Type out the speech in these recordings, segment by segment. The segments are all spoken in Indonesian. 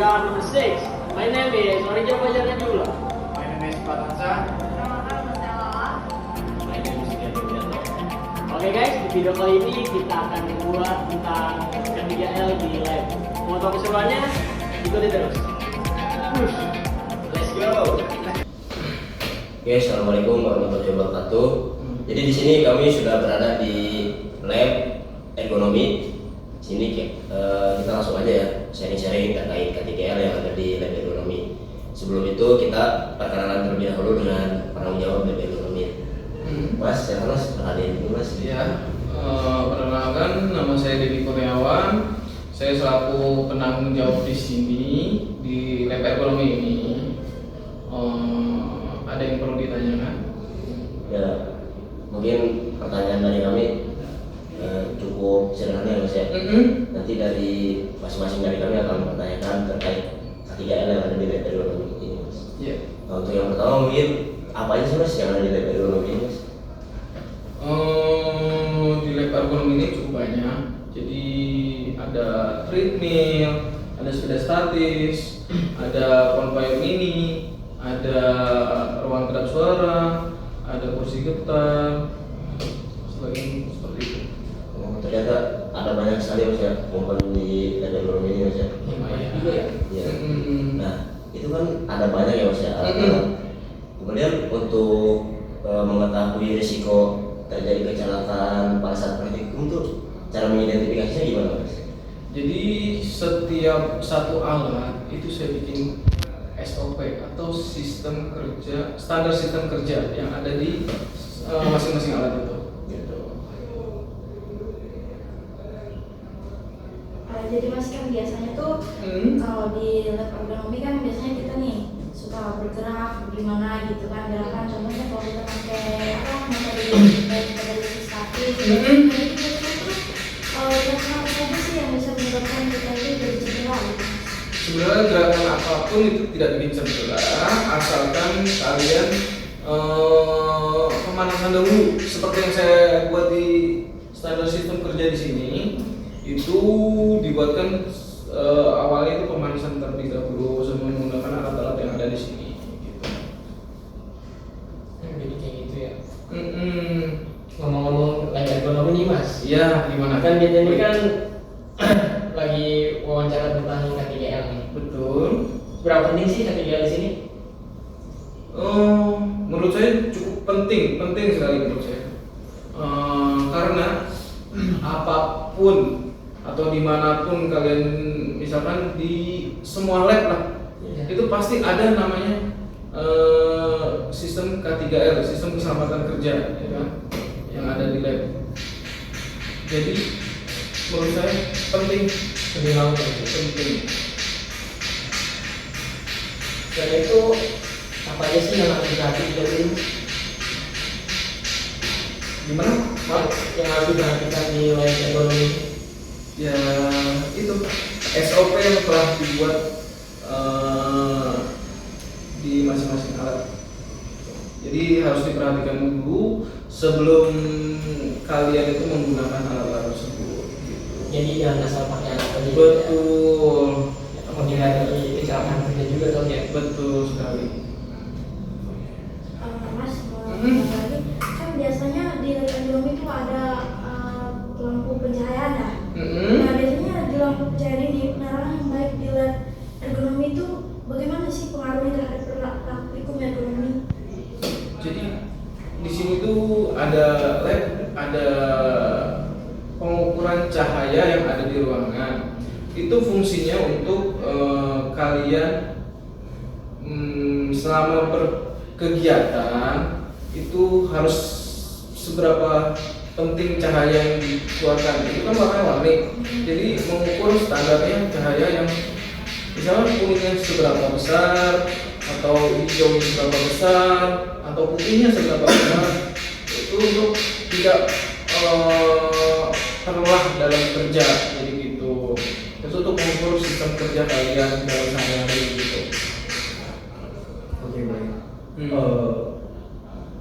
are number 6. My name is Orija Fajar Najula. My name is Patansa. My name is Siti Adiwianto. Oke guys, di video kali ini kita akan membuat tentang K3L di lab. Mau tahu keseruannya? Ikuti terus. Let's go. Oke, assalamualaikum warahmatullahi wabarakatuh. Jadi di sini kami sudah berada di lab ergonomi. Sini kita langsung aja ya sharing-sharing terkait K3L yang ada di lab ergonomi. Sebelum itu kita perkenalan terlebih dahulu dengan penanggung jawab lab ergonomi. Mas, silakan Mas, perhatian dulu Mas. Ya, perkenalkan nama saya Dedi Kurniawan. Saya selaku penanggung jawab di sini di lab ergonomi ini. Ada yang perlu ditanyakan? Ya, mungkin pertanyaan dari kami cukup sederhana ya Mas ya. Nanti dari masing-masing dari kami akan mempertanyakan terkait K3L yang ada di lab ergonomi ini Mas. Iya. Nah, untuk yang pertama mungkin apa aja sih Mas yang ada di lab ergonomi ini Mas? Di lab ergonomi ini cukup banyak. Jadi ada treadmill, ada sepeda statis, ada conveyor mini, ada ruang kedap suara, ada kursi getar, selain seperti itu. Ternyata ada banyak sekali Mas ya komponen di lab ergonomi ini Mas ya. Lumayan. Juga ya? Iya. Nah, itu kan ada banyak ya Mas ya. Kemudian untuk mengetahui risiko terjadi kecelakaan pada saat praktikum tuh cara mengidentifikasinya gimana Mas? Jadi setiap satu alat itu saya bikin SOP atau sistem kerja, standar sistem kerja yang ada di masing-masing alat itu. Gitu. Jadi Mas kan biasanya tuh kalau di lab ergonomi kan biasanya kita nih suka bergerak gimana gitu kan gerakan, contohnya kalau kita pakai metode statis jadi biasanya tuh gerakan apa saja sih yang bisa menyebabkan kita itu jadi cedera gitu. Sebenarnya gerakan apapun itu tidak bikin cedera asalkan kalian pemanasan dahulu seperti yang saya buat di standar sistem kerja di sini. Itu dibuatkan awalnya itu pemanasan terlebih dahulu sebelum menggunakan alat-alat yang ada di sini. Gitu. Jadi kayak gitu ya. Ngomong-ngomong lab ergonomi nih Mas. Iya, gimana? Kan kita ini kan lagi wawancara tentang K3L nih. Betul. Berapa penting sih K3L di sini? Menurut saya cukup penting sekali menurut saya. Karena apapun atau dimanapun kalian, misalkan di semua lab lah, itu pasti ada namanya sistem K3L, sistem keselamatan kerja, ya kan, yang ada di lab. Jadi menurut saya penting. Dan itu apa aja sih yang harus diperhatikan? Gimana? Yang harus diperhatikan di lab ergonomi? Ya itu SOP yang telah dibuat di masing-masing alat. Jadi harus diperhatikan dulu sebelum kalian itu menggunakan alat-alat tersebut. Gitu. Jadi jangan asal pakai alat aja. Betul. Menghindari kecelakaan kerja juga dong ya. Betul sekali. Mas mau nanya lagi kan biasanya di lab ergonomi itu ada lampu pencahayaan ya. Nah biasanya di lampu pencahayaan ini penerangan yang baik di lab ergonomi itu bagaimana sih pengaruhnya terhadap praktikum ergonomi? Jadi di sini tuh ada lab, ada pengukuran cahaya yang ada di ruangan. Itu fungsinya untuk kalian selama berkegiatan itu harus seberapa penting cahaya yang dikeluarkan. Itu kan warna-warni. Jadi mengukur standarnya cahaya yang misalnya kuningnya seberapa besar atau hijaunya seberapa besar atau putihnya seberapa besar, itu untuk tidak terlelah dalam kerja. Jadi gitu. Itu untuk mengukur sistem kerja kalian dalam sehari-hari gitu. Oke, baik.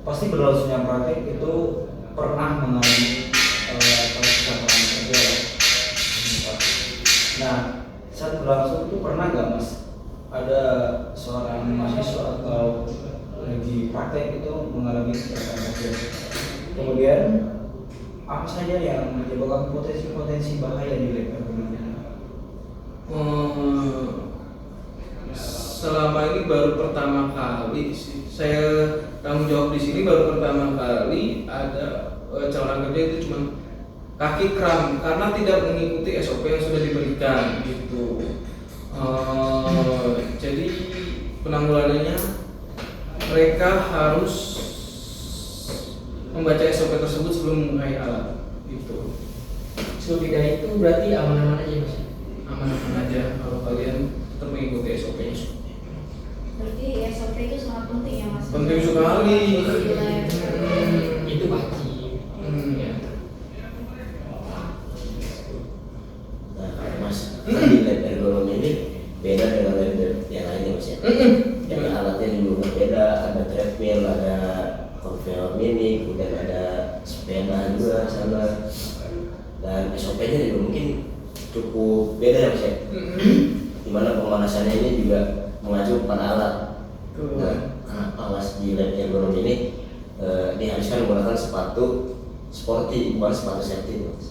Pasti berlangsungnya praktik itu pernah mengalami kecelakaan kerja. Nah, saat berlangsung tuh pernah nggak Mas ada seorang mahasiswa atau lagi praktek itu mengalami kekerasan seksual? Kemudian apa saja yang menyebabkan potensi-potensi bahaya di lab ergonomi? Selama ini baru pertama kali sih saya tanggung jawab di sini, baru pertama kali ada calon kerja itu cuma kaki kram karena tidak mengikuti SOP yang sudah diberikan gitu. Jadi penanggulangannya mereka harus membaca SOP tersebut sebelum memakai alat gitu. Lebih dari itu berarti aman-aman aja Mas. Aman-aman aja kalau kalian tetap mengikuti SOP-nya. Berarti SOP itu sangat penting ya Mas. Penting sekali. Itu wajib. Ya. Nah, kalau Mas, di lab ergonomi ini beda dengan lab yang lainnya Mas ya. Jadi alatnya juga berbeda, ada treadmill, ada conveyor mini, kemudian ada sepeda juga sana. Dan SOP-nya juga mungkin cukup beda ya Mas ya. Dimana pemanasannya ini juga mengacu pada alat. Nah, alas di lab ergonomi ini diharuskan menggunakan sepatu sporty, bukan sepatu safety Mas.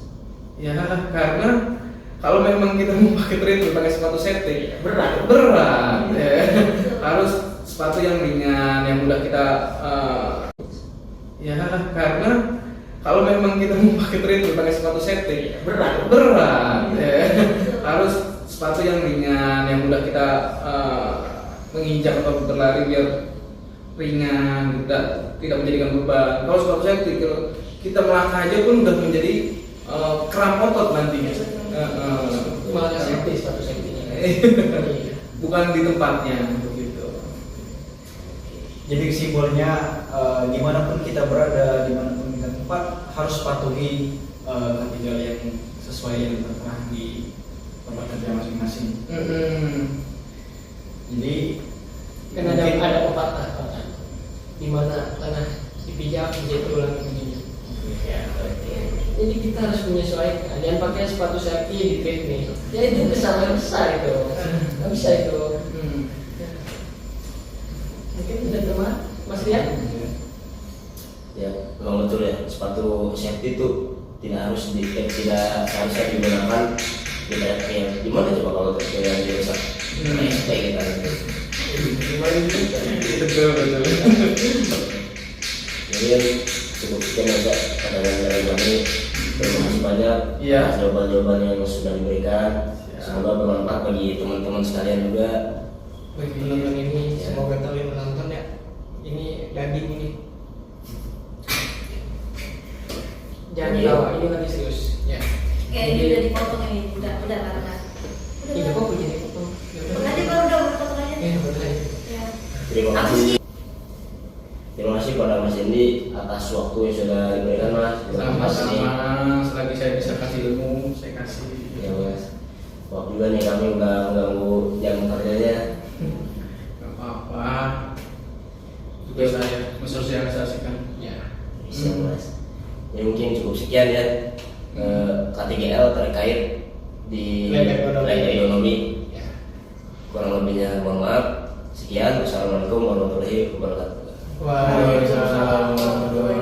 Ya, karena kalau memang kita mau pakai treadmill pakai sepatu safety Berat. ya. Harus sepatu yang ringan, yang mudah kita ya, karena kalau memang kita mau pakai treadmill pakai sepatu safety Berat. ya. Harus sepatu yang ringan, yang mudah kita menginjak atau berlari biar ringan, tidak menjadikan beban. Kalau sepatu safety kalau kita melangkah aja pun udah menjadi kram otot nantinya. Malah safety sepatu safety-nya. Bukan di tempatnya begitu. Jadi kesimpulannya dimanapun kita berada, dimanapun kita tempat harus patuhi ketiga yang sesuai yang tertera di tempat kerja masing-masing. Jadi Kan ada pepatah di mana tanah dipijak menjadi tulang begini. Ya, jadi kita harus menyesuaikan. Jangan pakai sepatu safety di treadmill. Ya itu kesalahan besar itu. Nggak bisa itu. Mungkin udah teman Mas Rian. Ya, memang betul ya, sepatu safety itu tidak seharusnya digunakan di treadmill. Gimana coba kalau treadmill yang dirusak? Kayak kita Betul. jadi cukup sekian aja pada dari kami. Terima kasih banyak Iya. atas jawaban-jawaban yang sudah diberikan. Semoga bermanfaat bagi teman-teman sekalian juga. Bagi penonton ini, semoga tahu yang menonton ya. Ini daging ini. Jangan ketawa, ini lagi serius. Ya. Kayak ini udah dipotong ini, udah karena. Iya kok jadi potong. Nanti baru udah potong aja. Ya betul. Ya. Terima kasih. Terima kasih pada Mas Endi atas waktu yang sudah diberikan Mas. Terima kasih. Sama-sama, selagi saya bisa kasih ilmu, saya kasih. Ya Mas. Maaf juga nih kami udah mengganggu jam kerjanya. Gak apa-apa. Juga saya mensosialisasikan. Ya. Bisa Mas. Ya mungkin cukup sekian ya K3GL terkait di Lab ergonomi. lab ergonomi. Ya. Kurang lebihnya mohon maaf. Sekian. Wassalamualaikum warahmatullahi wabarakatuh. Waalaikumsalam warahmatullahi